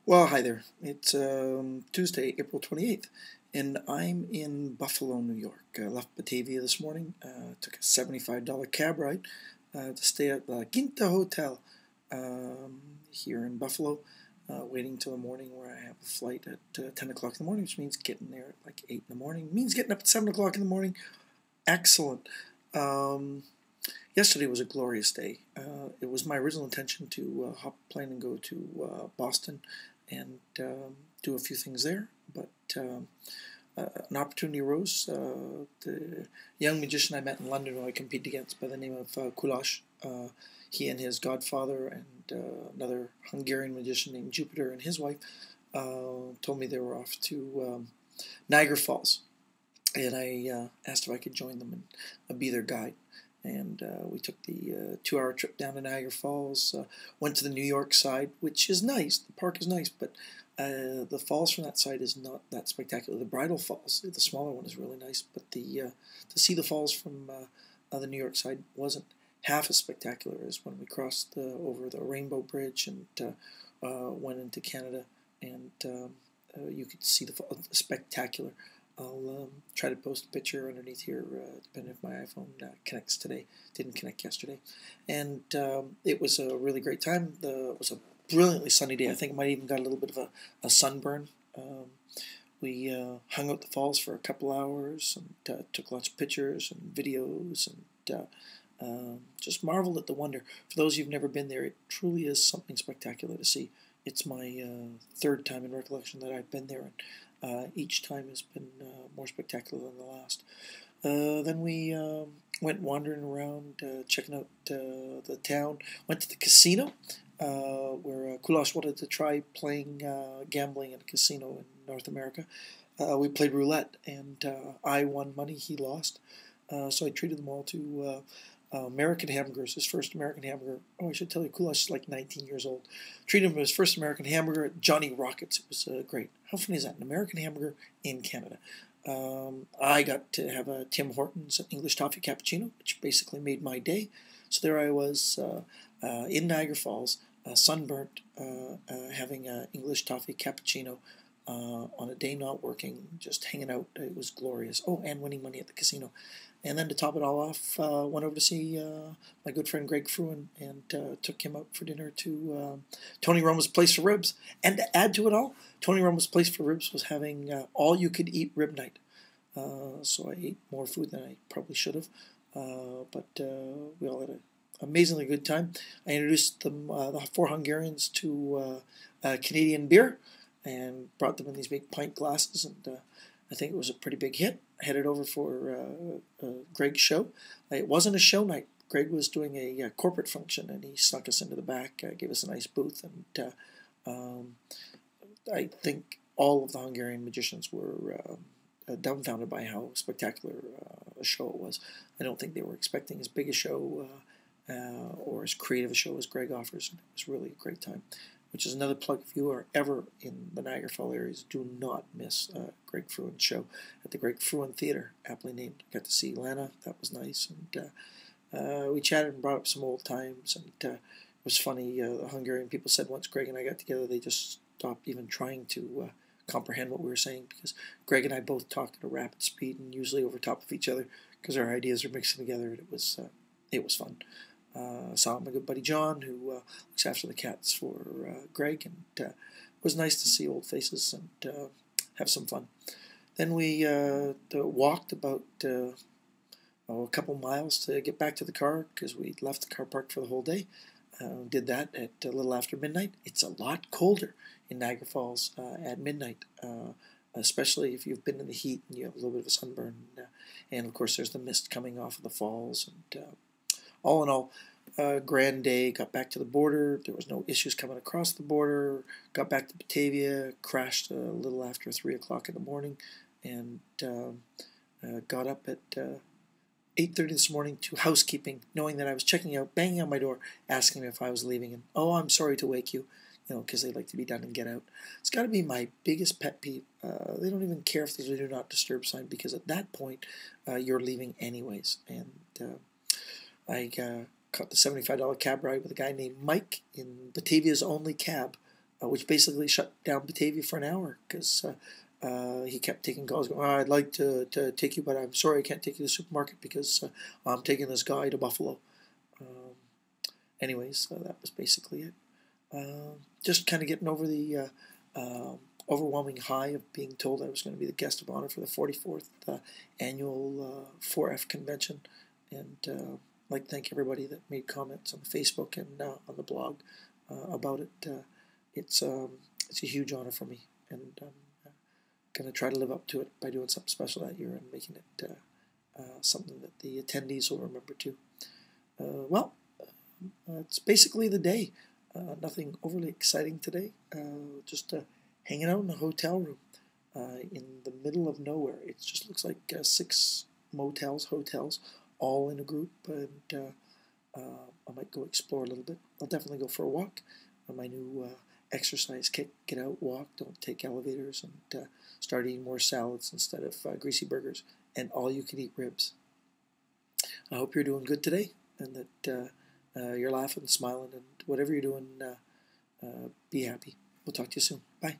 Well, hi there. It's Tuesday, April 28th, and I'm in Buffalo, New York. I left Batavia this morning, took a $75 cab ride to stay at the Quinta Hotel here in Buffalo, waiting till the morning where I have a flight at 10 o'clock in the morning, which means getting there at like 8 in the morning. Means getting up at 7 o'clock in the morning. Excellent. Um, Yesterday was a glorious day. It was my original intention to hop a plane and go to Boston and do a few things there, but an opportunity arose. The young magician I met in London who I competed against by the name of Kulash, he and his godfather and another Hungarian magician named Jupiter and his wife told me they were off to Niagara Falls, and I asked if I could join them and be their guide. And we took the 2-hour trip down to Niagara Falls, went to the New York side, which is nice. The park is nice, but the falls from that side is not that spectacular. The Bridal Falls, the smaller one, is really nice, but to see the falls from the New York side wasn't half as spectacular as when we crossed over the Rainbow Bridge and went into Canada, and you could see the spectacular. I'll try to post a picture underneath here, depending if my iPhone connects today. Didn't connect yesterday. And it was a really great time. It was a brilliantly sunny day. I think I might even got a little bit of a sunburn. We hung out the falls for a couple hours and took lots of pictures and videos and just marveled at the wonder. For those who've never been there, it truly is something spectacular to see. It's my third time in recollection that I've been there, and each time has been more spectacular than the last. Then we went wandering around, checking out the town. Went to the casino, where Kulash wanted to try playing gambling in a casino in North America. We played roulette, and I won money, he lost. So I treated them all to American hamburgers, his first American hamburger. Oh, I should tell you, Kulash is like 19 years old. Treated him to his first American hamburger at Johnny Rockets. It was great. How funny is that? An American hamburger in Canada. I got to have a Tim Hortons English toffee cappuccino, which basically made my day. So there I was in Niagara Falls, sunburnt, having an English toffee cappuccino on a day not working, just hanging out. It was glorious. Oh, and winning money at the casino. And then to top it all off, went over to see my good friend Greg Frewin and took him out for dinner to Tony Roma's Place for Ribs. And to add to it all, Tony Roma's Place for Ribs was having all-you-could-eat rib night. So I ate more food than I probably should have. But we all had an amazingly good time. I introduced them, the 4 Hungarians, to Canadian beer and brought them in these big pint glasses, and I think it was a pretty big hit. I headed over for Greg's show. It wasn't a show night. Greg was doing a corporate function, and he snuck us into the back, gave us a nice booth, and I think all of the Hungarian magicians were dumbfounded by how spectacular a show it was. I don't think they were expecting as big a show or as creative a show as Greg offers, and it was really a great time. Which is another plug. If you are ever in the Niagara Falls areas, do not miss Greg Frewin's show at the Greg Frewin Theatre, aptly named. Got to see Lana, that was nice, and we chatted and brought up some old times, and it was funny. The Hungarian people said once Greg and I got together, they just stopped even trying to comprehend what we were saying, because Greg and I both talk at a rapid speed and usually over top of each other because our ideas are mixing together, and it was fun. Saw my good buddy John, who looks after the cats for Greg, and it was nice to see old faces and have some fun. Then we walked about a couple miles to get back to the car because we'd left the car parked for the whole day. Did that at a little after midnight. It's a lot colder in Niagara Falls at midnight, especially if you've been in the heat and you have a little bit of a sunburn. And of course, there's the mist coming off of the falls, and all in all, grand day. Got back to the border. There was no issues coming across the border. Got back to Batavia. Crashed a little after 3 o'clock in the morning, and got up at 8:30 this morning to housekeeping, knowing that I was checking out, banging on my door, asking me if I was leaving. And oh, I'm sorry to wake you, because they like to be done and get out. It's got to be my biggest pet peeve. They don't even care if there's a do not disturb sign, because at that point, you're leaving anyways. And I caught the $75 cab ride with a guy named Mike in Batavia's only cab which basically shut down Batavia for an hour because he kept taking calls going, I'd like to take you, but I'm sorry I can't take you to the supermarket because I'm taking this guy to Buffalo. Anyways, that was basically it. Just kind of getting over the overwhelming high of being told I was going to be the guest of honor for the 44th annual 4F convention. And I'd like to thank everybody that made comments on Facebook and on the blog about it. It's a huge honor for me, and I'm going to try to live up to it by doing something special that year and making it something that the attendees will remember too. Well, it's basically the day. Nothing overly exciting today. Just hanging out in a hotel room in the middle of nowhere. It just looks like 6 hotels, all in a group. And I might go explore a little bit. I'll definitely go for a walk on my new exercise kick. Get out, walk, don't take elevators, and start eating more salads instead of greasy burgers and all-you-can-eat ribs. I hope you're doing good today, and that you're laughing, smiling, and whatever you're doing, be happy. We'll talk to you soon. Bye.